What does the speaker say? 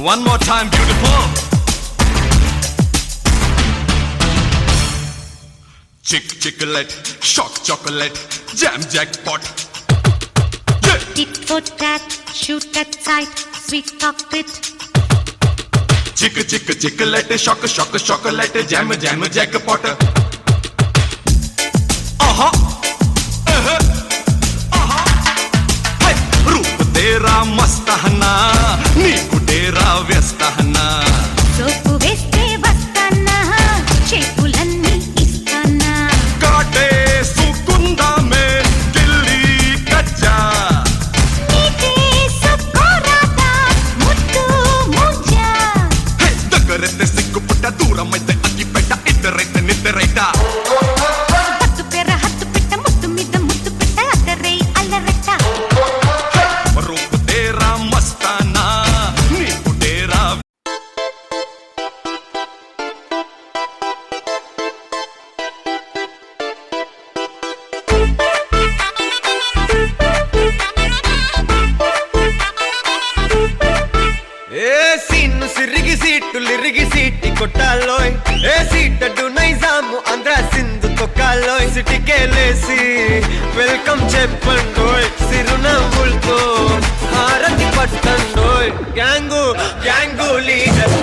One more time, beautiful. Chick-chick-lette, shock chocolate, jam jackpot. Yeah. Tit for tat, shoot at sight, sweet chocolate. Chick-chick-chick-lette, shock-chocolate, jam jackpot. Hey, रूप तेरा मस्त है ना, नीकु तेरा व्यस्त है ना. సోపు వేస్తే వస్తానా చేతులన్నీ ఇస్తానా काटे सुकुंदा में गिल्ली कच्चा. నీకే సుకోరాదా ముద్దు ముంజా Hey, దగ్గరైతే సిగ్గుపుట్ట, దూరమైతే అగ్గిపెట్ట, ఇద్దరైతే నిద్రైట. హత్తు పెర హత్తు పెట్ట ముద్దు మీద ముద్దు పెట్ట అదరై అల్లరట్ట रूप तेरा मस्ताना, नीकु तेरा. ఏ సీన్ను సిరిగి సీటులిరిగి సీటి కొట్టాలోయ్ ఏ సీటడు నైజాము ఆంధ్ర సింధు తొక్కాలోయ్ సిటికేలేసి వెల్కమ్ చెప్పండోయ్ సిరునవ్వులతో హారతి పట్టండోయ్ గ్యాంగు లీడర్